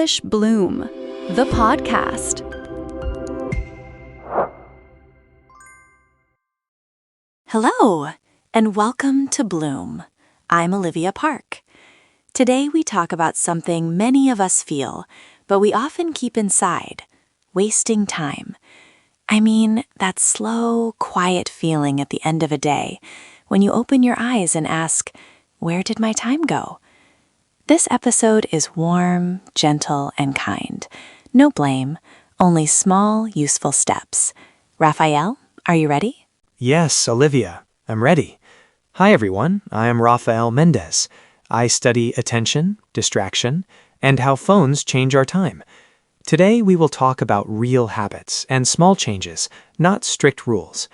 English Bloom, the podcast. Hello, and welcome to Bloom. I'm Olivia Park. Today we talk about something many of us feel, but we often keep inside, wasting time. I mean, that slow, quiet feeling at the end of a day when you open your eyes and ask, where did my time go? This episode is warm, gentle, and kind. No blame, only small, useful steps. Raphael, are you ready? Yes, Olivia, I'm ready. Hi everyone, I am Rafael Mendez. I study attention, distraction, and how phones change our time. Today we will talk about real habits and small changes, not strict rules.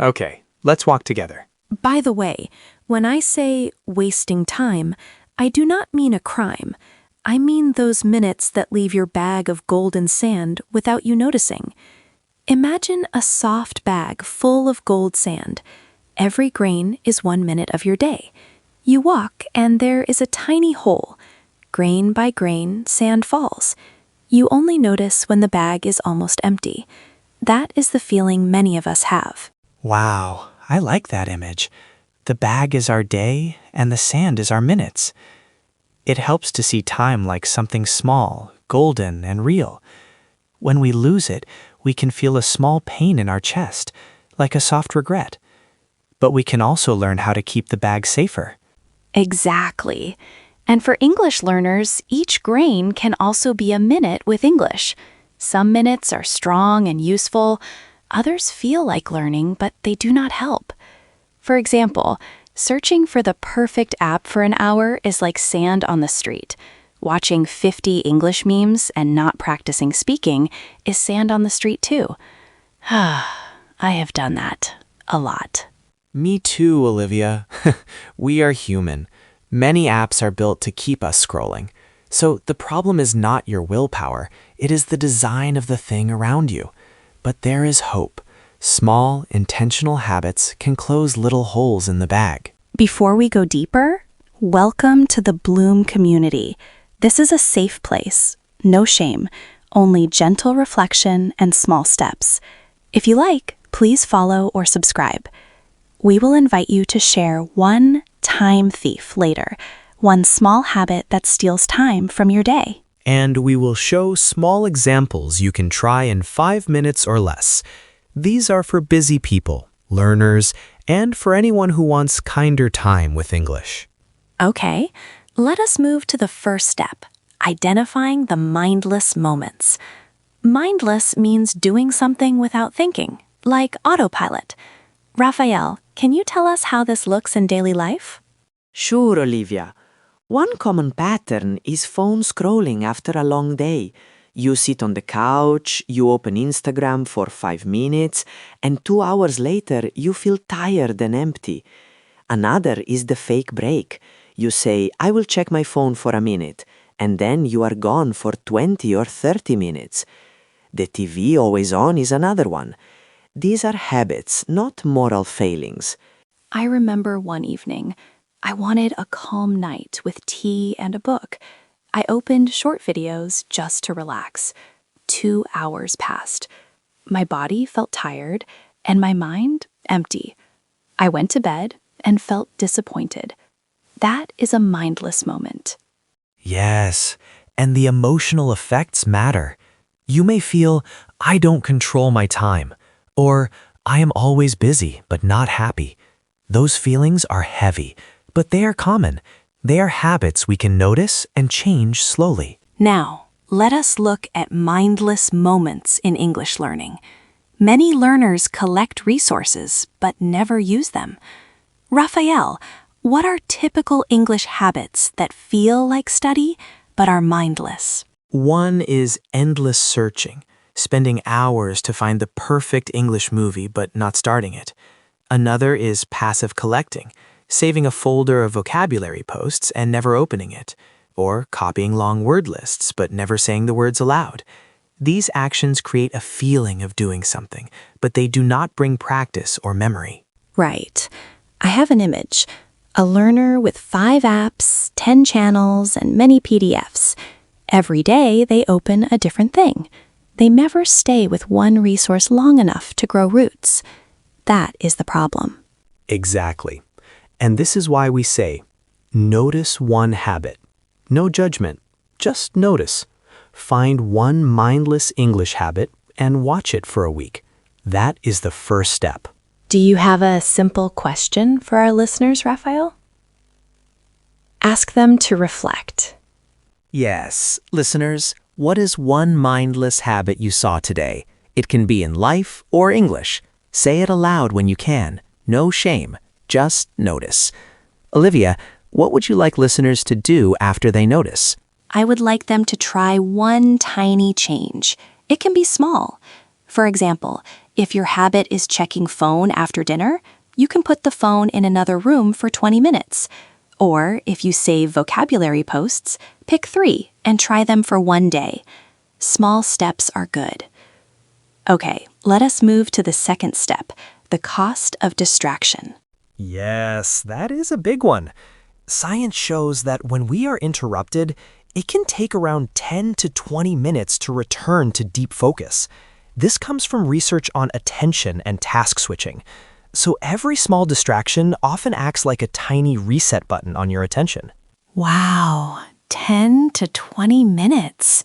Okay, let's walk together. By the way, when I say wasting time, I do not mean a crime. I mean those minutes that leave your bag of golden sand without you noticing. Imagine a soft bag full of gold sand. Every grain is 1 minute of your day. You walk and there is a tiny hole. Grain by grain, sand falls. You only notice when the bag is almost empty. That is the feeling many of us have. Wow, I like that image. The bag is our day and the sand is our minutes. It helps to see time like something small, golden, and real. When we lose it, we can feel a small pain in our chest, like a soft regret. But we can also learn how to keep the bag safer. Exactly. And for English learners, each grain can also be a minute with English. Some minutes are strong and useful. Others feel like learning, but they do not help. For example, searching for the perfect app for an hour is like sand on the street. Watching 50 English memes and not practicing speaking is sand on the street too. I have done that a lot. Me too, Olivia. We are human. Many apps are built to keep us scrolling. So the problem is not your willpower, it is the design of the thing around you. But there is hope. Small, intentional habits can close little holes in the bag. Before we go deeper, welcome to the Bloom community. This is a safe place. No shame, only gentle reflection and small steps. If you like, please follow or subscribe. We will invite you to share one time thief later, one small habit that steals time from your day. And we will show small examples you can try in 5 minutes or less. These are for busy people, learners, and for anyone who wants kinder time with English. Okay, let us move to the first step, identifying the mindless moments. Mindless means doing something without thinking, like autopilot. Raphael, can you tell us how this looks in daily life? Sure, Olivia. One common pattern is phone scrolling after a long day. You sit on the couch, you open Instagram for 5 minutes, and 2 hours later you feel tired and empty. Another is the fake break. You say, I will check my phone for a minute, and then you are gone for 20 or 30 minutes. The TV always on is another one. These are habits, not moral failings. I remember one evening. I wanted a calm night with tea and a book. I opened short videos just to relax. 2 hours passed. My body felt tired and my mind empty. I went to bed and felt disappointed. That is a mindless moment. Yes, and the emotional effects matter. You may feel, I don't control my time, or I am always busy but not happy. Those feelings are heavy, but they are common. They are habits we can notice and change slowly. Now, let us look at mindless moments in English learning. Many learners collect resources but never use them. Raphael, what are typical English habits that feel like study but are mindless? One is endless searching, spending hours to find the perfect English movie but not starting it. Another is passive collecting, saving a folder of vocabulary posts and never opening it, or copying long word lists but never saying the words aloud. These actions create a feeling of doing something, but they do not bring practice or memory. Right. I have an image. A learner with 5 apps, 10 channels, and many PDFs. Every day, they open a different thing. They never stay with one resource long enough to grow roots. That is the problem. Exactly. And this is why we say, notice one habit. No judgment, just notice. Find one mindless English habit and watch it for a week. That is the first step. Do you have a simple question for our listeners, Raphael? Ask them to reflect. Yes, listeners, what is one mindless habit you saw today? It can be in life or English. Say it aloud when you can. No shame, just notice. Olivia, what would you like listeners to do after they notice? I would like them to try one tiny change. It can be small. For example, if your habit is checking phone after dinner, you can put the phone in another room for 20 minutes. Or if you save vocabulary posts, pick 3 and try them for one day. Small steps are good. Okay, let us move to the second step, the cost of distraction. Yes, that is a big one. Science shows that when we are interrupted, it can take around 10 to 20 minutes to return to deep focus. This comes from research on attention and task switching. So every small distraction often acts like a tiny reset button on your attention. Wow, 10 to 20 minutes.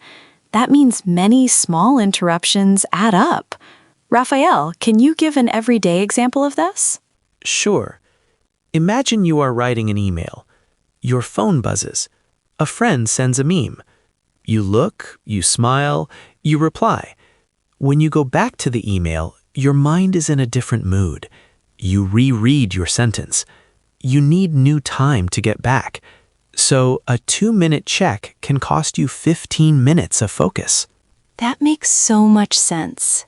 That means many small interruptions add up. Raphael, can you give an everyday example of this? Sure. Imagine you are writing an email. Your phone buzzes. A friend sends a meme. You look, you smile, you reply. When you go back to the email, your mind is in a different mood. You reread your sentence. You need new time to get back. So a 2-minute check can cost you 15 minutes of focus. That makes so much sense.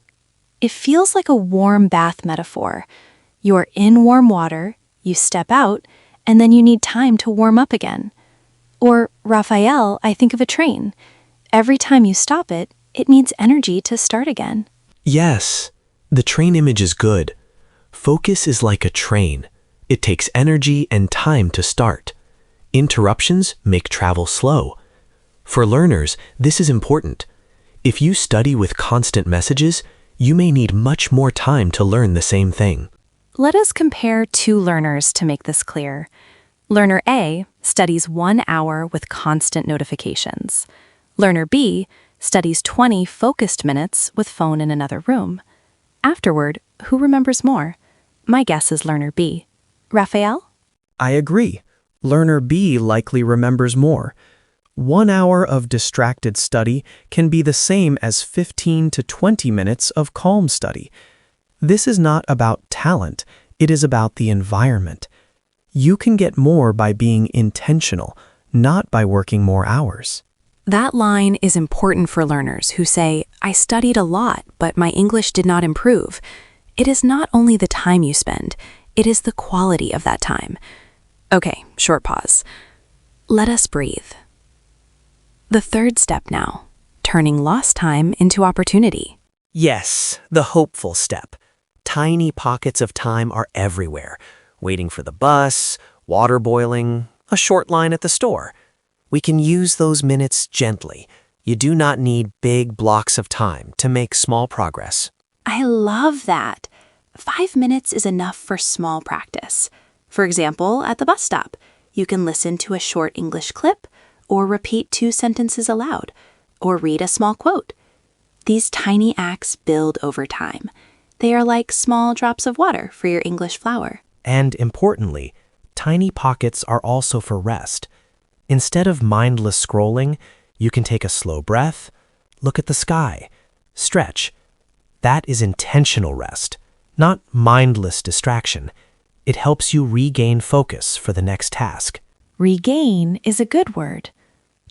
It feels like a warm bath metaphor. You're in warm water, you step out, and then you need time to warm up again. Or, Raphael, I think of a train. Every time you stop it, it needs energy to start again. Yes, the train image is good. Focus is like a train. It takes energy and time to start. Interruptions make travel slow. For learners, this is important. If you study with constant messages, you may need much more time to learn the same thing. Let us compare 2 learners to make this clear. Learner A studies 1 hour with constant notifications. Learner B studies 20 focused minutes with phone in another room. Afterward, who remembers more? My guess is learner B. Raphael? I agree. Learner B likely remembers more. 1 hour of distracted study can be the same as 15 to 20 minutes of calm study. This is not about talent, it is about the environment. You can get more by being intentional, not by working more hours. That line is important for learners who say, I studied a lot, but my English did not improve. It is not only the time you spend, it is the quality of that time. Okay, short pause. Let us breathe. The third step now, turning lost time into opportunity. Yes, the hopeful step. Tiny pockets of time are everywhere. Waiting for the bus, water boiling, a short line at the store. We can use those minutes gently. You do not need big blocks of time to make small progress. I love that. 5 minutes is enough for small practice. For example, at the bus stop, you can listen to a short English clip, or repeat 2 sentences aloud, or read a small quote. These tiny acts build over time. They are like small drops of water for your English flower. And importantly, tiny pockets are also for rest. Instead of mindless scrolling, you can take a slow breath, look at the sky, stretch. That is intentional rest, not mindless distraction. It helps you regain focus for the next task. Regain is a good word.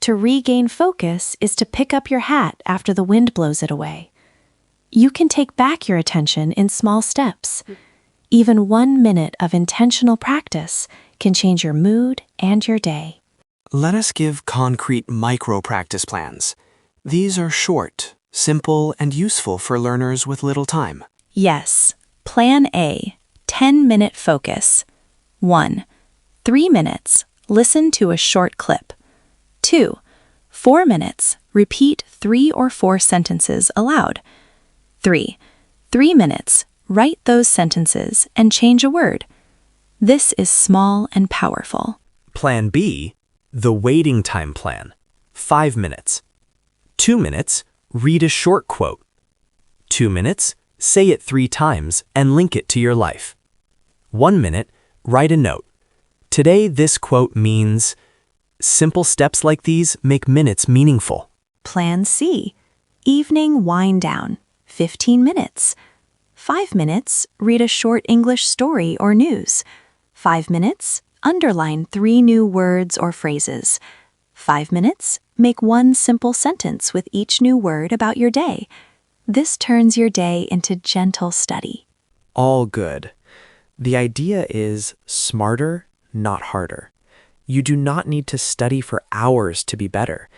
To regain focus is to pick up your hat after the wind blows it away. You can take back your attention in small steps. Even 1 minute of intentional practice can change your mood and your day. Let us give concrete micro-practice plans. These are short, simple, and useful for learners with little time. Yes. Plan A, 10-minute focus. 1. 3 minutes, listen to a short clip. 2. 4 minutes, Repeat 3 or 4 sentences aloud. 3. 3 minutes. Write those sentences and change a word. This is small and powerful. Plan B, the waiting time plan. 5 minutes. 2 minutes, read a short quote. 2 minutes, say it 3 times and link it to your life. 1 minute, write a note. Today, this quote means. Simple steps like these make minutes meaningful. Plan C. Evening wind down. 15 minutes. 5 minutes, read a short English story or news. 5 minutes, underline 3 new words or phrases. 5 minutes, make 1 simple sentence with each new word about your day. This turns your day into gentle study. All good. The idea is smarter, not harder. You do not need to study for hours to be better.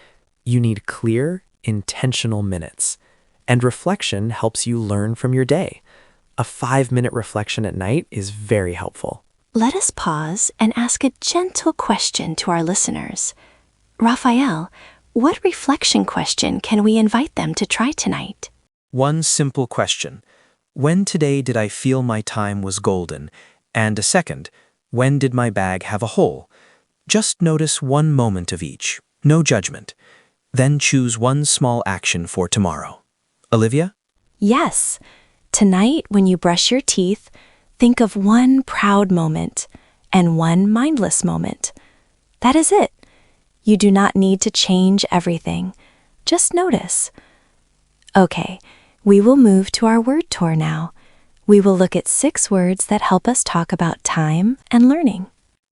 You need clear, intentional minutes. And reflection helps you learn from your day. A 5-minute reflection at night is very helpful. Let us pause and ask a gentle question to our listeners. Raphael, what reflection question can we invite them to try tonight? One simple question. When today did I feel my time was golden? And a second, when did my bag have a hole? Just notice 1 moment of each. No judgment. Then choose 1 small action for tomorrow. Olivia? Yes. Tonight, when you brush your teeth, think of 1 proud moment and 1 mindless moment. That is it. You do not need to change everything. Just notice. Okay, we will move to our word tour now. We will look at 6 words that help us talk about time and learning.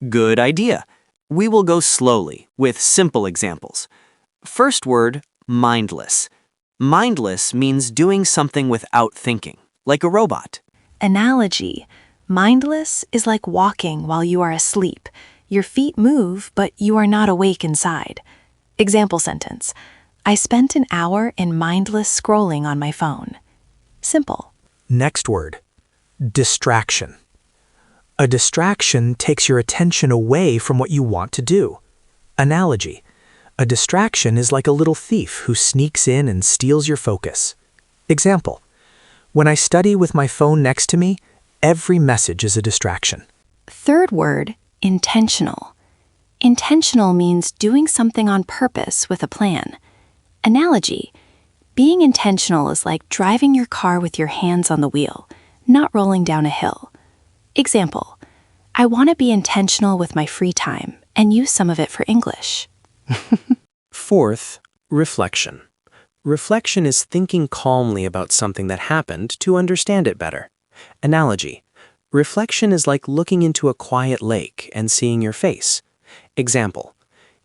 Good idea. We will go slowly with simple examples. First word, mindless. Mindless means doing something without thinking, like a robot. Analogy. Mindless is like walking while you are asleep. Your feet move, but you are not awake inside. Example sentence. I spent an hour in mindless scrolling on my phone. Simple. Next word, distraction. A distraction takes your attention away from what you want to do. Analogy. A distraction is like a little thief who sneaks in and steals your focus. Example. When I study with my phone next to me, every message is a distraction. Third word, intentional. Intentional means doing something on purpose with a plan. Analogy. Being intentional is like driving your car with your hands on the wheel, not rolling down a hill. Example. I want to be intentional with my free time and use some of it for English. Fourth, reflection. Reflection is thinking calmly about something that happened to understand it better. Analogy. Reflection is like looking into a quiet lake and seeing your face. Example.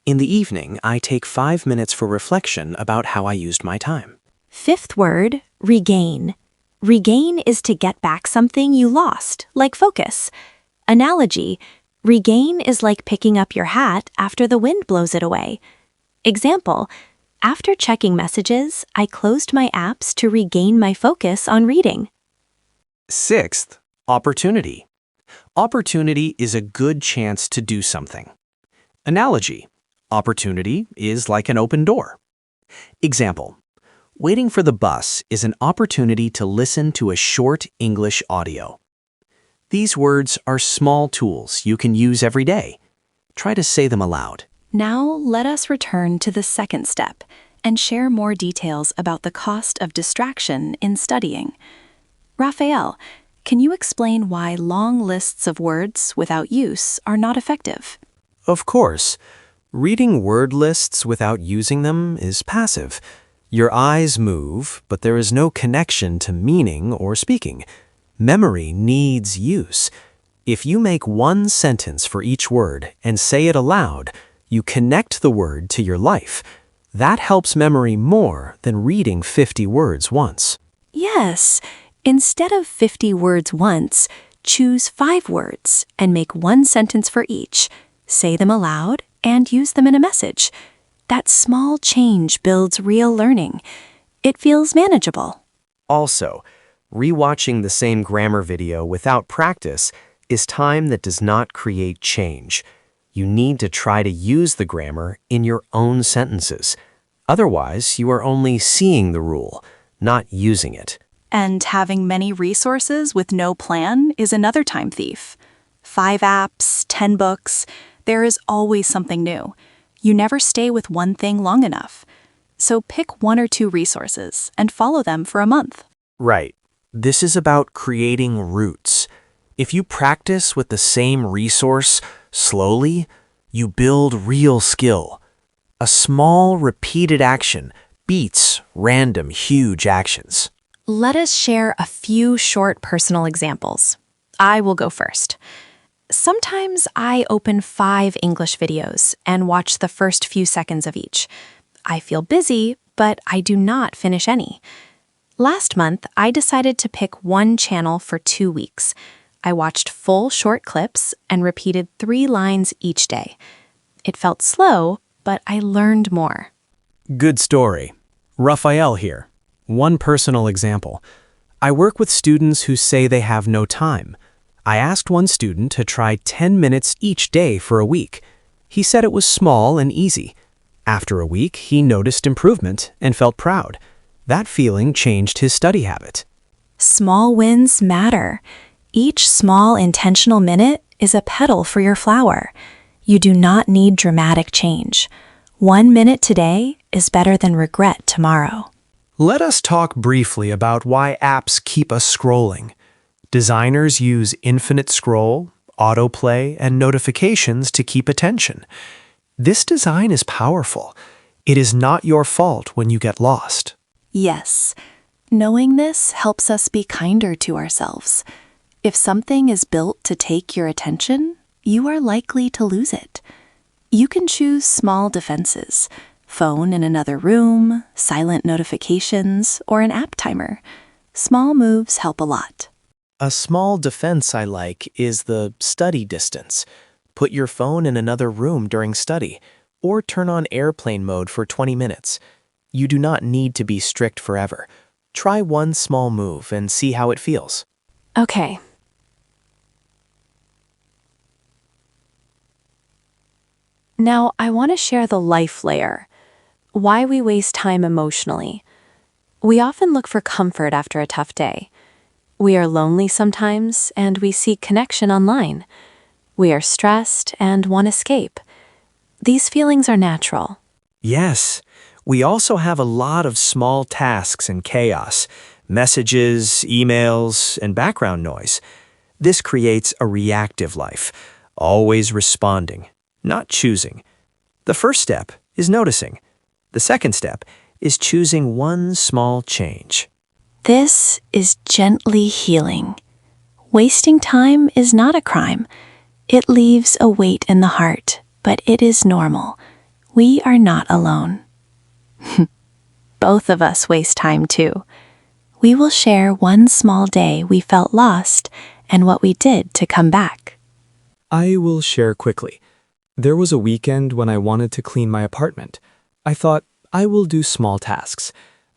In the evening, I take 5 minutes for reflection about how I used my time. Fifth word, regain. Regain is to get back something you lost, like focus. Analogy. Regain is like picking up your hat after the wind blows it away. Example. After checking messages, I closed my apps to regain my focus on reading. Sixth, opportunity. Opportunity is a good chance to do something. Analogy. Opportunity is like an open door. Example. Waiting for the bus is an opportunity to listen to a short English audio. These words are small tools you can use every day. Try to say them aloud. Now let us return to the second step and share more details about the cost of distraction in studying. Raphael, can you explain why long lists of words without use are not effective? Of course. Reading word lists without using them is passive. Your eyes move, but there is no connection to meaning or speaking. Memory needs use. If you make 1 sentence for each word and say it aloud, you connect the word to your life. That helps memory more than reading 50 words once. Yes. Instead of 50 words once, choose 5 words and make 1 sentence for each. Say them aloud and use them in a message. That small change builds real learning. It feels manageable. Also, rewatching the same grammar video without practice is time that does not create change. You need to try to use the grammar in your own sentences. Otherwise, you are only seeing the rule, not using it. And having many resources with no plan is another time thief. 5 apps, 10 books, there is always something new. You never stay with one thing long enough. So pick 1 or 2 resources and follow them for a month. Right. This is about creating roots. If you practice with the same resource slowly, you build real skill. A small, repeated action beats random, huge actions. Let us share a few short personal examples. I will go first. Sometimes I open 5 English videos and watch the first few seconds of each. I feel busy, but I do not finish any. Last month, I decided to pick one channel for 2 weeks. I watched full short clips and repeated 3 lines each day. It felt slow, but I learned more. Good story. Raphael here. One personal example. I work with students who say they have no time. I asked one student to try 10 minutes each day for a week. He said it was small and easy. After a week, he noticed improvement and felt proud. That feeling changed his study habit. Small wins matter. Each small intentional minute is a petal for your flower. You do not need dramatic change. 1 minute today is better than regret tomorrow. Let us talk briefly about why apps keep us scrolling. Designers use infinite scroll, autoplay, and notifications to keep attention. This design is powerful. It is not your fault when you get lost. Yes, knowing this helps us be kinder to ourselves. If something is built to take your attention, you are likely to lose it. You can choose small defenses, phone in another room, silent notifications, or an app timer. Small moves help a lot. A small defense I like is the study distance. Put your phone in another room during study, or turn on airplane mode for 20 minutes. You do not need to be strict forever. Try one small move and see how it feels. Okay. Now, I want to share the life layer. Why we waste time emotionally. We often look for comfort after a tough day. We are lonely sometimes, and we seek connection online. We are stressed and want escape. These feelings are natural. Yes, we also have a lot of small tasks and chaos, messages, emails, and background noise. This creates a reactive life, always responding, not choosing. The first step is noticing. The second step is choosing one small change. This is gently healing. Wasting time is not a crime. It leaves a weight in the heart, but it is normal. We are not alone. Both of us waste time too. We will share one small day we felt lost and what we did to come back. I will share quickly. There was a weekend when I wanted to clean my apartment. I thought, I will do small tasks.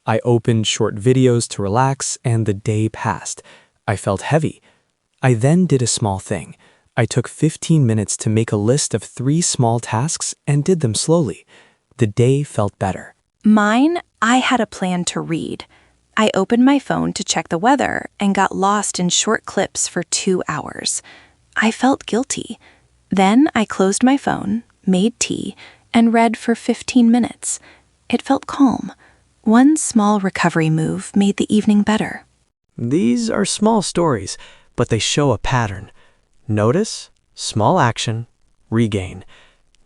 I opened short videos to relax, and the day passed. I felt heavy. I then did a small thing. I took 15 minutes to make a list of 3 small tasks and did them slowly. The day felt better. Mine, I had a plan to read. I opened my phone to check the weather and got lost in short clips for 2 hours. I felt guilty. Then I closed my phone, made tea, and read for 15 minutes. It felt calm. One small recovery move made the evening better. These are small stories, but they show a pattern. Notice, small action, regain.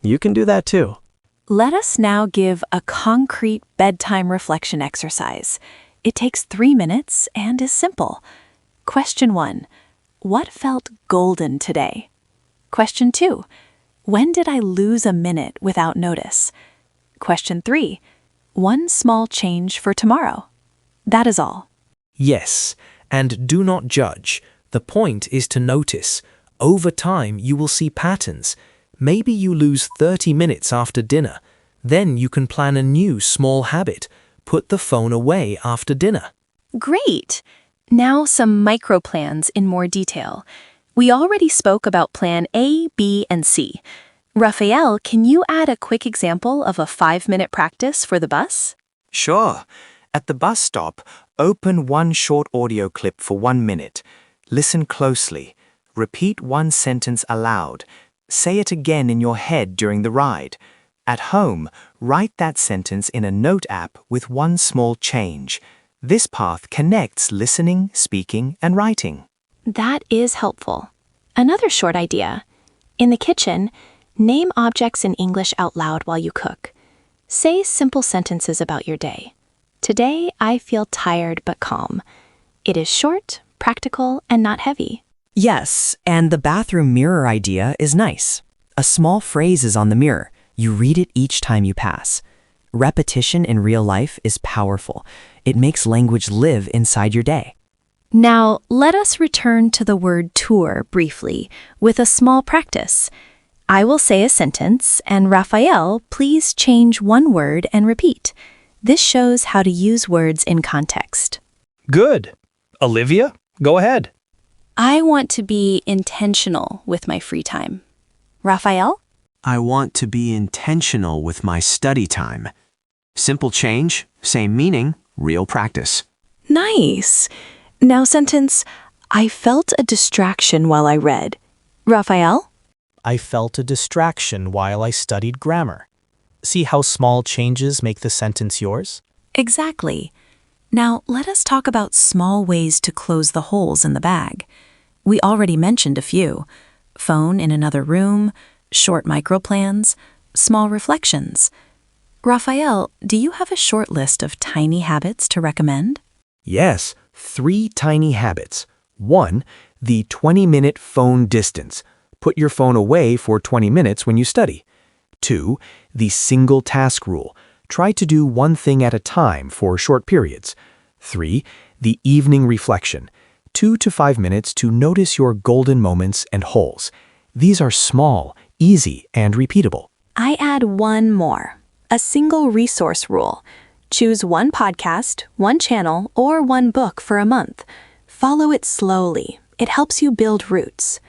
You can do that too. Let us now give a concrete bedtime reflection exercise. It takes 3 minutes and is simple. Question 1. What felt golden today? Question 2. When did I lose a minute without notice? Question 3. One small change for tomorrow. That is all. Yes, and do not judge. The point is to notice. Over time, you will see patterns. Maybe you lose 30 minutes after dinner. Then you can plan a new small habit. Put the phone away after dinner. Great! Now some micro plans in more detail. We already spoke about plan A, B, and C. Raphael, can you add a quick example of a 5-minute practice for the bus? Sure. At the bus stop, open one short audio clip for 1 minute. Listen closely. Repeat one sentence aloud. Say it again in your head during the ride. At home, write that sentence in a note app with one small change. This path connects listening, speaking, and writing. That is helpful. Another short idea. In the kitchen, name objects in English out loud while you cook. Say simple sentences about your day. Today, I feel tired but calm. It is short, practical, and not heavy. Yes, and the bathroom mirror idea is nice. A small phrase is on the mirror. You read it each time you pass. Repetition in real life is powerful. It makes language live inside your day. Now, let us return to the word tour briefly with a small practice. I will say a sentence, and Raphael, please change one word and repeat. This shows how to use words in context. Good. Olivia, go ahead. I want to be intentional with my free time. Raphael? I want to be intentional with my study time. Simple change, same meaning, real practice. Nice. Now sentence, I felt a distraction while I read. Raphael? I felt a distraction while I studied grammar. See how small changes make the sentence yours? Exactly. Now, let us talk about small ways to close the holes in the bag. We already mentioned a few. Phone in another room, short microplans, small reflections. Raphael, do you have a short list of tiny habits to recommend? Yes, 3 tiny habits. 1, the 20-minute phone distance. Put your phone away for 20 minutes when you study. 2, the single task rule. Try to do one thing at a time for short periods. 3, the evening reflection. 2 to 5 minutes to notice your golden moments and holes. These are small, easy, and repeatable. I add one more. A single resource rule. Choose one podcast, one channel, or one book for a month. Follow it slowly. It helps you build roots.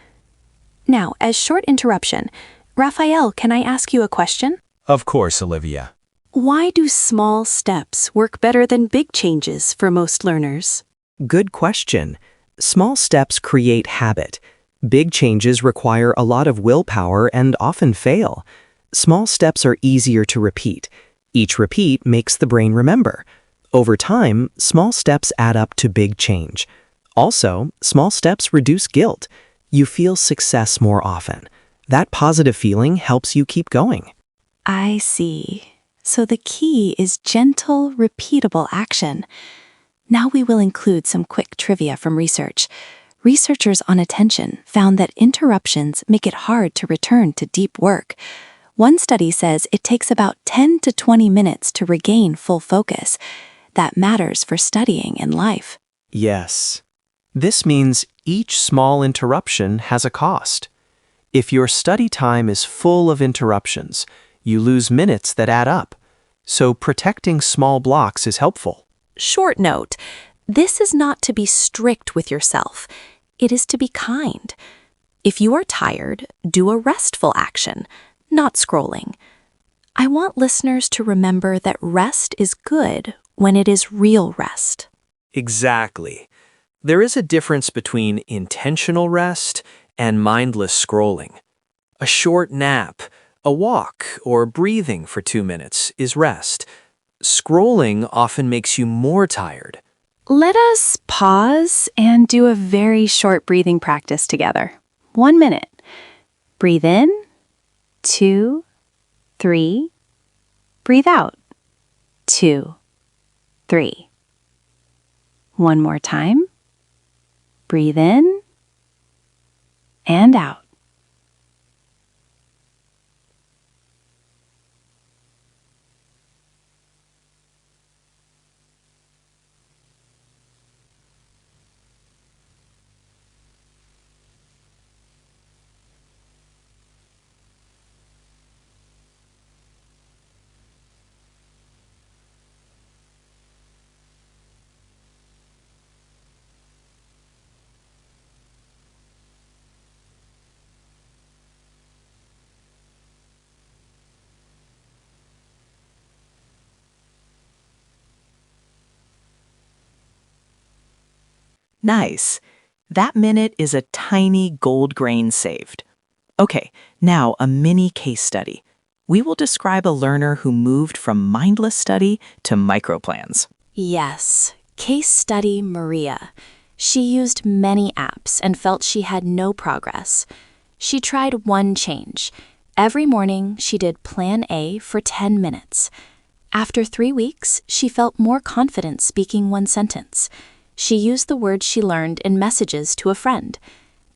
Now, as short interruption, Raphael, can I ask you a question? Of course, Olivia. Why do small steps work better than big changes for most learners? Good question. Small steps create habit. Big changes require a lot of willpower and often fail. Small steps are easier to repeat. Each repeat makes the brain remember. Over time, small steps add up to big change. Also, small steps reduce guilt. You feel success more often. That positive feeling helps you keep going. I see. So the key is gentle, repeatable action. Now we will include some quick trivia from research. Researchers on attention found that interruptions make it hard to return to deep work. One study says it takes about 10 to 20 minutes to regain full focus. That matters for studying and life. Yes. This means each small interruption has a cost. If your study time is full of interruptions, you lose minutes that add up. So protecting small blocks is helpful. Short note, this is not to be strict with yourself. It is to be kind. If you are tired, do a restful action, not scrolling. I want listeners to remember that rest is good when it is real rest. Exactly. There is a difference between intentional rest and mindless scrolling. A short nap, a walk, or breathing for 2 minutes is rest. Scrolling often makes you more tired. Let us pause and do a very short breathing practice together. 1 minute. Breathe in, 2, 3. Breathe out, 2, 3. One more time. Breathe in and out. Nice. That minute is a tiny gold grain saved. Okay, now a mini case study. We will describe a learner who moved from mindless study to microplans. Yes, case study Maria. She used many apps and felt she had no progress. She tried one change. Every morning, she did Plan A for 10 minutes. After 3 weeks, she felt more confident speaking one sentence. She used the words she learned in messages to a friend.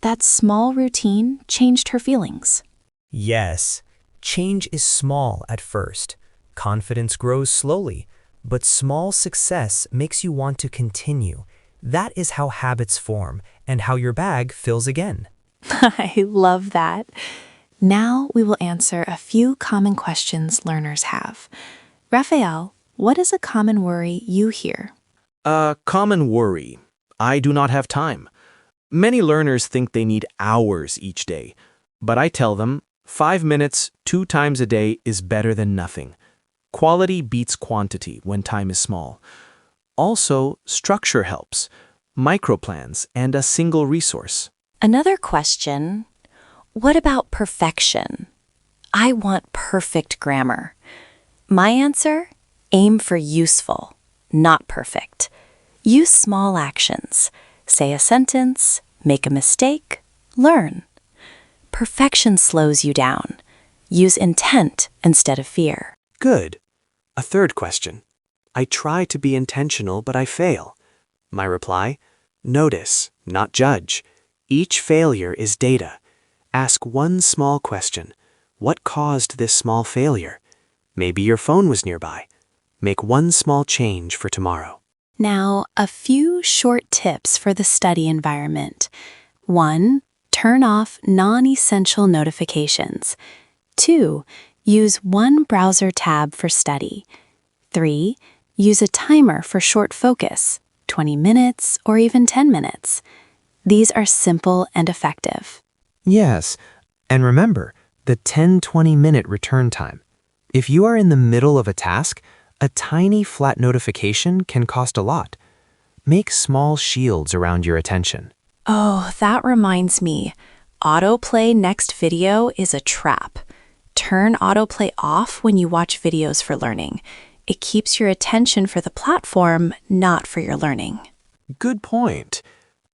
That small routine changed her feelings. Yes, change is small at first. Confidence grows slowly, but small success makes you want to continue. That is how habits form and how your bag fills again. I love that. Now we will answer a few common questions learners have. Raphael, what is a common worry you hear? A common worry. I do not have time. Many learners think they need hours each day, but I tell them 5 minutes 2 times a day is better than nothing. Quality beats quantity when time is small. Also, structure helps. Microplans and a single resource. Another question, what about perfection? I want perfect grammar. My answer, aim for useful, not perfect. Use small actions. Say a sentence, make a mistake, learn. Perfection slows you down. Use intent instead of fear. Good. A third question. I try to be intentional, but I fail. My reply, notice, not judge. Each failure is data. Ask one small question. What caused this small failure? Maybe your phone was nearby. Make one small change for tomorrow. Now, a few short tips for the study environment. 1. Turn off non-essential notifications. 2. Use one browser tab for study. 3. Use a timer for short focus, 20 minutes or even 10 minutes. These are simple and effective. Yes, and remember the 10-20 minute return time. If you are in the middle of a task, a tiny flat notification can cost a lot. Make small shields around your attention. Oh, that reminds me. Autoplay next video is a trap. Turn autoplay off when you watch videos for learning. It keeps your attention for the platform, not for your learning. Good point.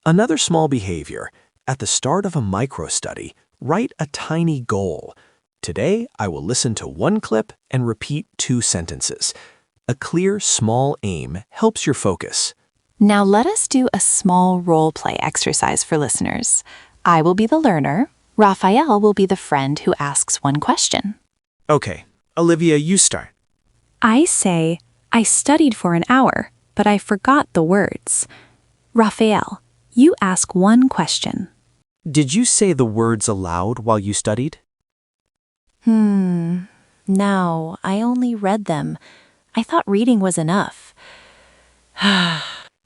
Another small behavior. At the start of a micro-study, write a tiny goal. Today, I will listen to one clip and repeat 2 sentences. A clear, small aim helps your focus. Now let us do a small role play exercise for listeners. I will be the learner. Raphael will be the friend who asks one question. Okay, Olivia, you start. I say, I studied for an hour, but I forgot the words. Raphael, you ask one question. Did you say the words aloud while you studied? No, I only read them. I thought reading was enough.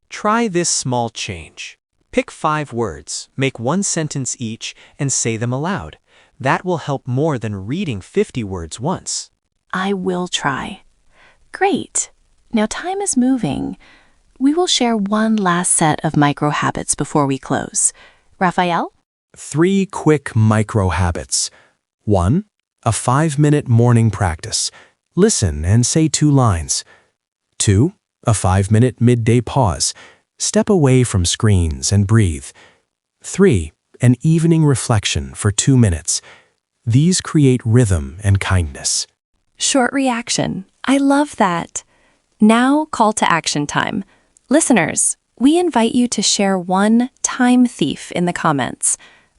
Try this small change. Pick 5 words, make 1 sentence each, and say them aloud. That will help more than reading 50 words once. I will try. Great. Now time is moving. We will share one last set of micro habits before we close. Raphael? 3 quick micro habits. 1. A 5-minute morning practice. Listen and say 2 lines. 2. A 5-minute midday pause. Step away from screens and breathe. 3. An evening reflection for 2 minutes. These create rhythm and kindness. Short reaction. I love that. Now, call to action time. Listeners, we invite you to share one time thief in the comments.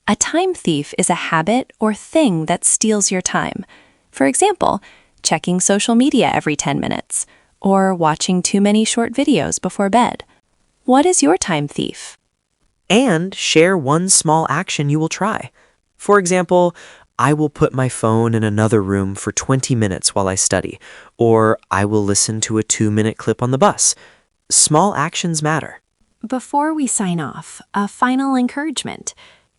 A time thief is a habit or thing that steals your time. For example, checking social media every 10 minutes, or watching too many short videos before bed. What is your time thief? And share one small action you will try. For example, I will put my phone in another room for 20 minutes while I study, or I will listen to a 2-minute clip on the bus. Small actions matter. Before we sign off, a final encouragement.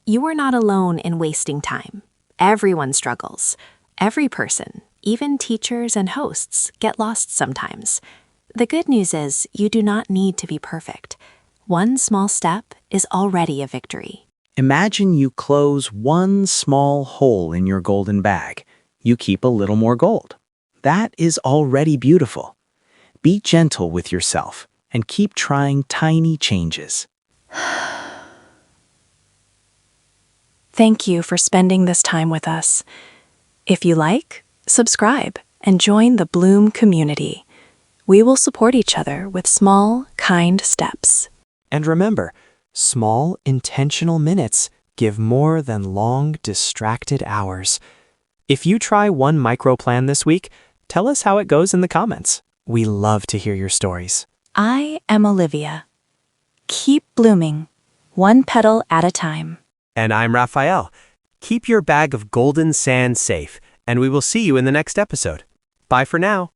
You are not alone in wasting time. Everyone struggles. Every person, even teachers and hosts, get lost sometimes. The good news is you do not need to be perfect. One small step is already a victory. Imagine you close one small hole in your golden bag. You keep a little more gold. That is already beautiful. Be gentle with yourself and keep trying tiny changes. Thank you for spending this time with us. If you like, subscribe and join the Bloom community. We will support each other with small, kind steps. And remember, small, intentional minutes give more than long, distracted hours. If you try one micro plan this week, tell us how it goes in the comments. We love to hear your stories. I am Olivia. Keep blooming, one petal at a time. And I'm Raphael. Keep your bag of golden sand safe, and we will see you in the next episode. Bye for now.